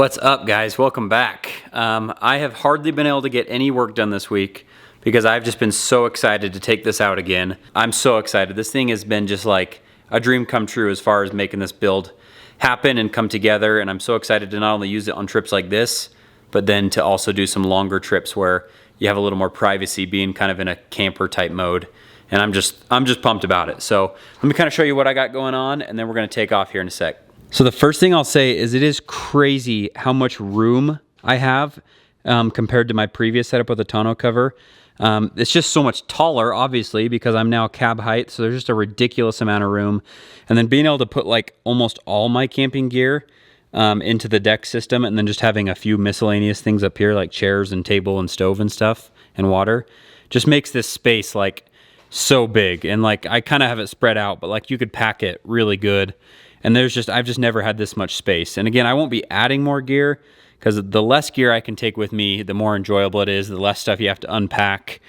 What's up, guys? Welcome back. I have hardly been able to get any work done this week because I've just been so excited to take this out again. I'm so excited. This thing has been just like a dream come true as far as making this build happen and come together, and I'm so excited to not only use it on trips like this, but then to also do some longer trips where you have a little more privacy, being kind of in a camper type mode. And I'm just pumped about it. So let me kind of show you what I got going on, and then we're gonna take off here in a sec. So the first thing I'll say is it is crazy how much room I have compared to my previous setup with a tonneau cover. It's just so much taller, obviously, because I'm now cab height, so there's just a ridiculous amount of room. And then being able to put like almost all my camping gear into the deck system, and then just having a few miscellaneous things up here like chairs and table and stove and stuff and water, just makes this space like so big. And like I kind of have it spread out, but like you could pack it really good. And I've just never had this much space. And again, I won't be adding more gear because the less gear I can take with me, the more enjoyable it is, the less stuff you have to unpack.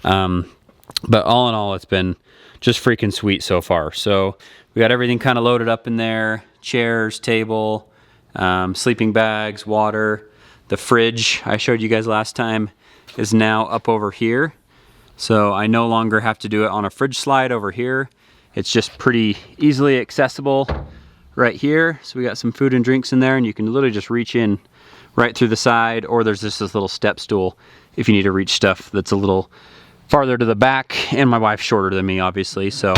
But all in all, it's been just freaking sweet so far. So we got everything kind of loaded up in there: chairs, table, sleeping bags, water. The fridge I showed you guys last time is now up over here. So I no longer have to do it on a fridge slide over here. It's just pretty easily accessible right here. So we got some food and drinks in there, and you can literally just reach in right through the side, or there's just this little step stool if you need to reach stuff that's a little farther to the back. And my wife's shorter than me, obviously, so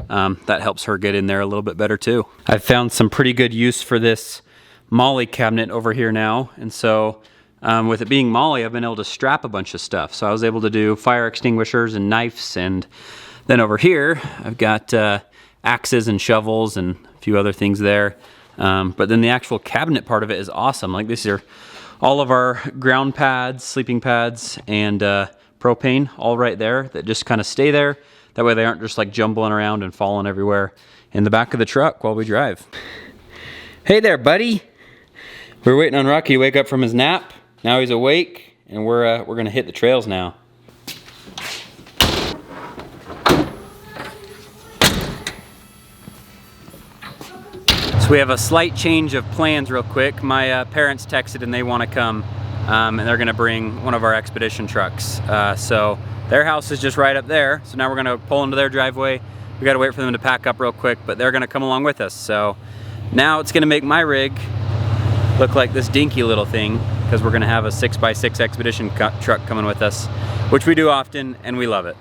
that helps her get in there a little bit better too. I've found some pretty good use for this Molly cabinet over here now, and so with it being Molly, I've been able to strap a bunch of stuff. So I was able to do fire extinguishers and knives, and then over here I've got axes and shovels and a few other things there. But then the actual cabinet part of it is awesome. Like these are all of our ground pads, sleeping pads, and propane all right there that just kind of stay there. That way they aren't just like jumbling around and falling everywhere in the back of the truck while we drive. Hey there, buddy. We're waiting on Rocky to wake up from his nap. Now he's awake, and we're gonna hit the trails now. So we have a slight change of plans real quick. My parents texted and they want to come, and they're gonna bring one of our Expedition trucks. So their house is just right up there. So now we're gonna pull into their driveway. We gotta wait for them to pack up real quick, but they're gonna come along with us. So now it's gonna make my rig look like this dinky little thing, because we're gonna have a 6x6 Expedition truck coming with us, which we do often, and we love it.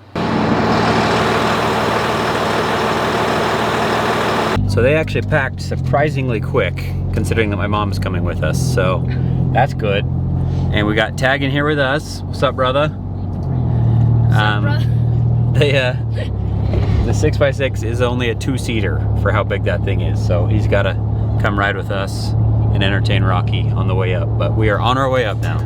So they actually packed surprisingly quick, considering that my mom's coming with us, so that's good. And we got Tag in here with us. What's up, brother? What's up, brother? The 6x6 is only a 2-seater for how big that thing is, so he's gotta come ride with us and entertain Rocky on the way up. But we are on our way up now.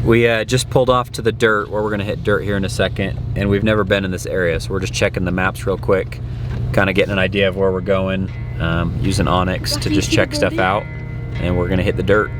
We just pulled off to the dirt where we're gonna hit dirt here in a second, and we've never been in this area, so we're just checking the maps real quick, kind of getting an idea of where we're going, using Onyx to just check stuff out, and we're gonna hit the dirt.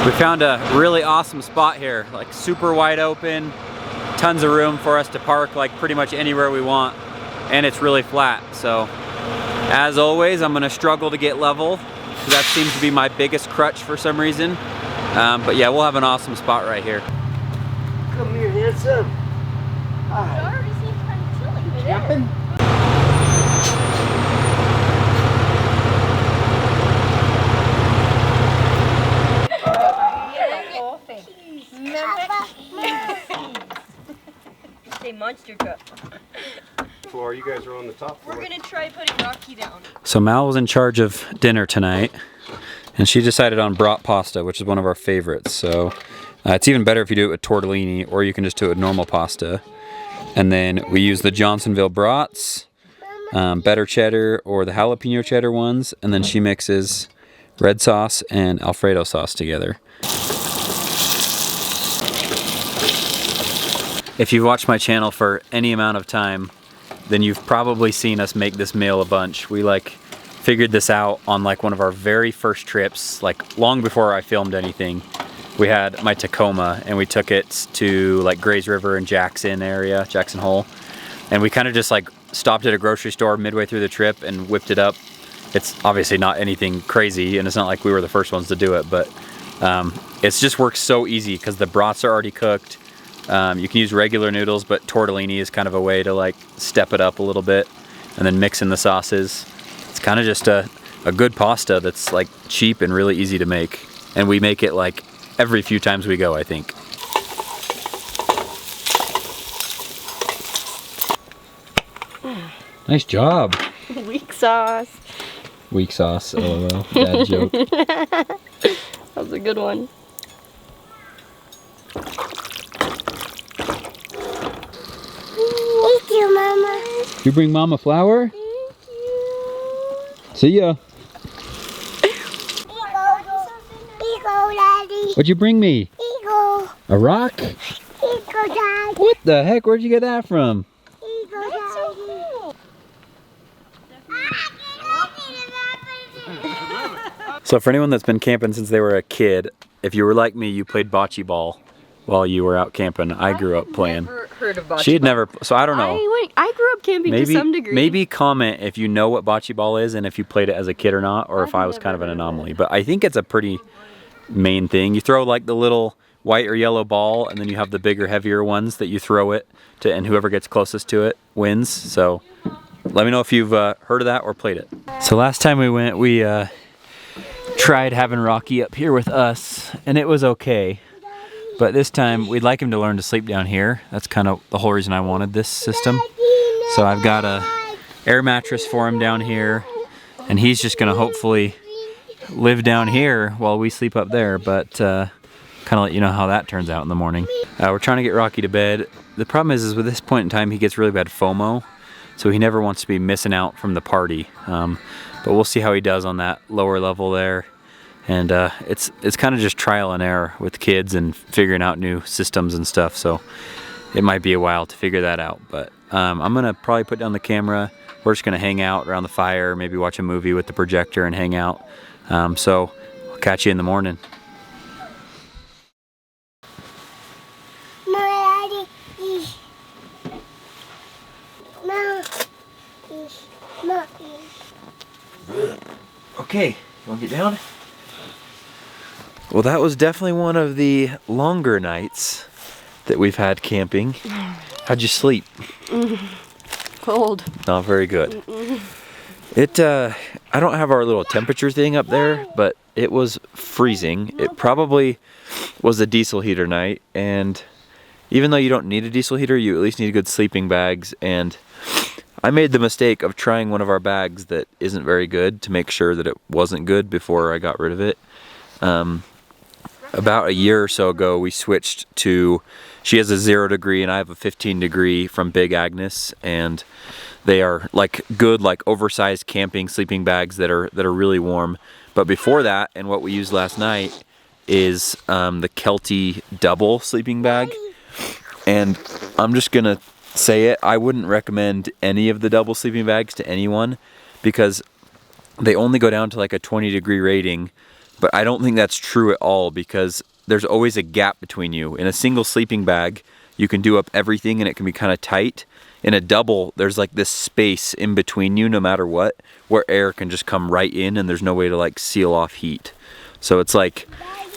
We found a really awesome spot here, like super wide open, tons of room for us to park like pretty much anywhere we want, and it's really flat, so As always, I'm gonna struggle to get level. That seems to be my biggest crutch for some reason. But yeah, we'll have an awesome spot right here. Come here, handsome. It Hi. already seems kind of chilly. Camping? Say monster truck. Floor, you guys are on the top floor. We're gonna try putting Rocky down. So Mal was in charge of dinner tonight, and she decided on brat pasta, which is one of our favorites. So it's even better if you do it with tortellini, or you can just do it with normal pasta. And then we use the Johnsonville brats, better cheddar, or the jalapeno cheddar ones, and then she mixes red sauce and Alfredo sauce together. If you've watched my channel for any amount of time, then you've probably seen us make this meal a bunch. We figured this out on one of our very first trips, long before I filmed anything. We had my Tacoma and we took it to Grays River and Jackson Hole. And we kind of just stopped at a grocery store midway through the trip and whipped it up. It's obviously not anything crazy and it's not like we were the first ones to do it, but it's just works so easy because the brats are already cooked. You can use regular noodles, but tortellini is kind of a way to step it up a little bit and then mix in the sauces. It's kind of just a good pasta that's cheap and really easy to make. And we make it every few times we go, I think. Nice job. Weak sauce. Weak sauce, lol. Bad joke. That was a good one. Thank you, Mama. You bring Mama flour? Thank you. See ya. Eagle, Daddy. What'd you bring me? Eagle. A rock? Eagle, Daddy. What the heck? Where'd you get that from? Eagle, Daddy. So for anyone that's been camping since they were a kid, if you were like me, you played bocce ball while you were out camping. I grew up playing. Never heard of bocce She had ball. never, so I don't know. I grew up camping to some degree. Maybe comment if you know what bocce ball is and if you played it as a kid or not, or if I was kind of an anomaly. But I think it's a pretty main thing. You throw the little white or yellow ball, and then you have the bigger, heavier ones that you throw it to, and whoever gets closest to it wins. So let me know if you've heard of that or played it. So last time we went, we tried having Rocky up here with us, and it was okay. But this time, we'd like him to learn to sleep down here. That's kind of the whole reason I wanted this system. So I've got a air mattress for him down here, and he's just gonna hopefully live down here while we sleep up there, but kind of let you know how that turns out in the morning. We're trying to get Rocky to bed. The problem is with this point in time, he gets really bad FOMO, so he never wants to be missing out from the party. But we'll see how he does on that lower level there. And it's kind of just trial and error with kids and figuring out new systems and stuff. So it might be a while to figure that out. But I'm gonna probably put down the camera. We're just gonna hang out around the fire, maybe watch a movie with the projector and hang out. So I'll catch you in the morning. Okay, you wanna get down? Well, that was definitely one of the longer nights that we've had camping. How'd you sleep? Cold. Not very good. I don't have our little temperature thing up there, but it was freezing. It probably was a diesel heater night, and even though you don't need a diesel heater, you at least need good sleeping bags. And I made the mistake of trying one of our bags that isn't very good to make sure that it wasn't good before I got rid of it. About a year or so ago, we switched to, she has a 0 degree and I have a 15 degree from Big Agnes, and they are good oversized camping sleeping bags that are really warm. But before that, and what we used last night, is the Kelty double sleeping bag. And I'm just gonna say it, I wouldn't recommend any of the double sleeping bags to anyone because they only go down to a 20 degree rating. But I don't think that's true at all because there's always a gap between you. In a single sleeping bag, you can do up everything and it can be kind of tight. In a double, there's like this space in between you no matter what, where air can just come right in and there's no way to like seal off heat. So it's like,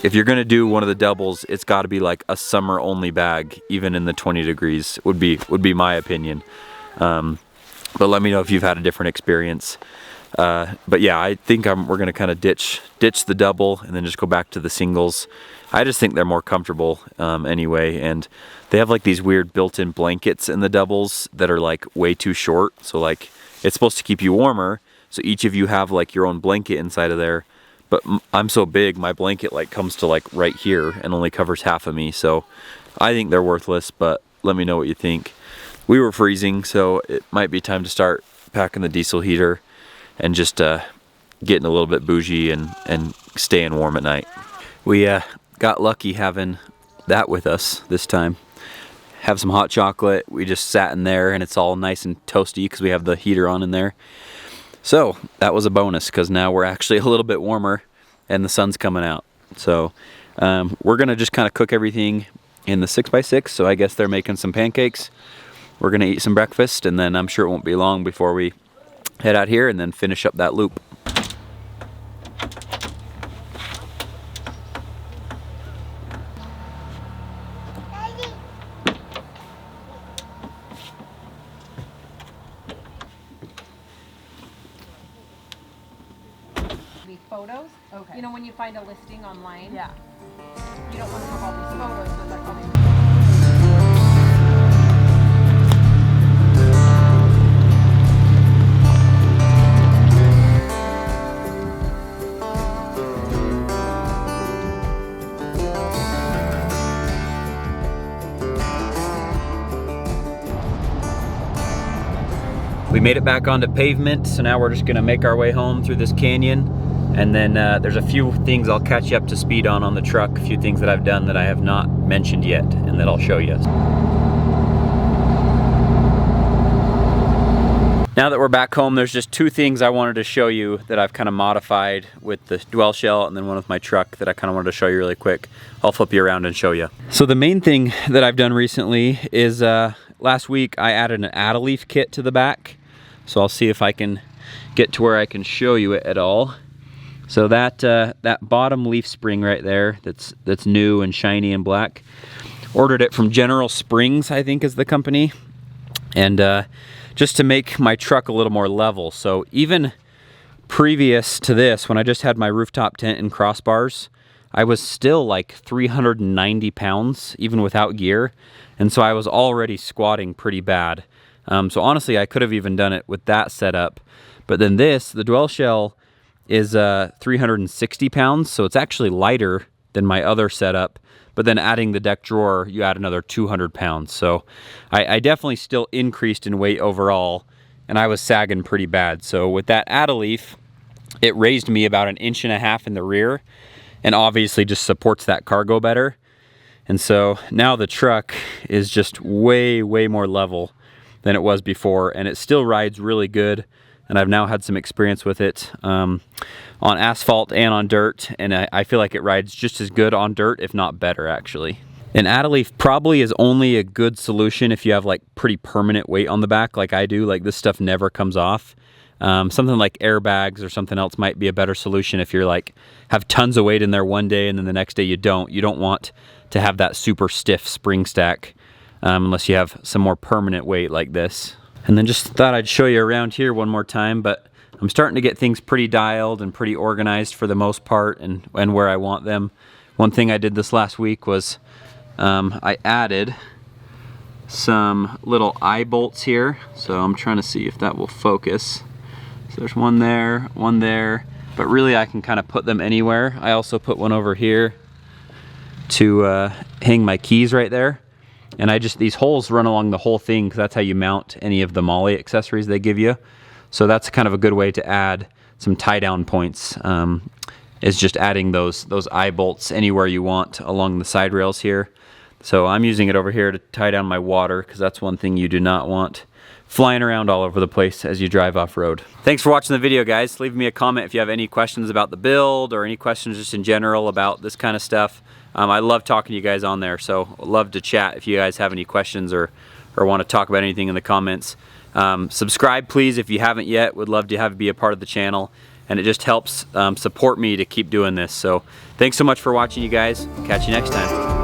if you're gonna do one of the doubles, it's gotta be like a summer only bag, even in the 20 degrees would be my opinion. But let me know if you've had a different experience. But yeah, I think we're gonna kind of ditch the double and then just go back to the singles. I just think they're more comfortable anyway, and they have like these weird built-in blankets in the doubles that are like way too short. So like it's supposed to keep you warmer, so each of you have like your own blanket inside of there. But I'm so big, my blanket like comes to like right here and only covers half of me. So I think they're worthless, but let me know what you think. We were freezing, so it might be time to start packing the diesel heater and just getting a little bit bougie and staying warm at night. We got lucky having that with us this time. Have some hot chocolate. We just sat in there and it's all nice and toasty because we have the heater on in there. So that was a bonus because now we're actually a little bit warmer and the sun's coming out. So we're gonna just kind of cook everything in the 6x6. So I guess they're making some pancakes. We're gonna eat some breakfast and then I'm sure it won't be long before we head out here and then finish up that loop. Photos. Okay. You know when you find a listing online? Yeah. You don't want to have all these photos, but like all these. We made it back onto pavement, so now we're just gonna make our way home through this canyon. And then there's a few things I'll catch you up to speed on the truck, a few things that I've done that I have not mentioned yet and that I'll show you. Now that we're back home, there's just two things I wanted to show you that I've kind of modified with the dwell shell and then one with my truck that I kind of wanted to show you really quick. I'll flip you around and show you. So the main thing that I've done recently is last week I added an add-a-leaf kit to the back. So I'll see if I can get to where I can show you it at all. So that that bottom leaf spring right there, that's new and shiny and black, ordered it from General Springs, I think is the company, and just to make my truck a little more level. So even previous to this, when I just had my rooftop tent and crossbars, I was still like 390 pounds, even without gear, and so I was already squatting pretty bad. So honestly, I could have even done it with that setup, but then the dwell shell, is 360 pounds, so it's actually lighter than my other setup, but then adding the deck drawer, you add another 200 pounds. So I definitely still increased in weight overall, and I was sagging pretty bad. So with that add-a-leaf, it raised me about 1.5 inches in the rear, and obviously just supports that cargo better. And so now the truck is just way more level than it was before, and it still rides really good. And I've now had some experience with it on asphalt and on dirt, and I feel like it rides just as good on dirt, if not better actually. An add-a-leaf probably is only a good solution if you have like pretty permanent weight on the back like I do, like this stuff never comes off. Something like airbags or something else might be a better solution if you're like, have tons of weight in there one day and then the next day you don't. You don't want to have that super stiff spring stack unless you have some more permanent weight like this. And then just thought I'd show you around here one more time, but I'm starting to get things pretty dialed and pretty organized for the most part and where I want them. One thing I did this last week was I added some little eye bolts here. So I'm trying to see if that will focus. So there's one there, but really I can kind of put them anywhere. I also put one over here to hang my keys right there. And these holes run along the whole thing because that's how you mount any of the MOLLE accessories they give you. So that's kind of a good way to add some tie down points, is just adding those eye bolts anywhere you want along the side rails here. So I'm using it over here to tie down my water because that's one thing you do not want flying around all over the place as you drive off-road. Thanks for watching the video, guys. Leave me a comment if you have any questions about the build or any questions just in general about this kind of stuff. I love talking to you guys on there, so I'd love to chat if you guys have any questions or or want to talk about anything in the comments. Subscribe please if you haven't yet. Would love to have you be a part of the channel, and it just helps support me to keep doing this. So thanks so much for watching, you guys. Catch you next time.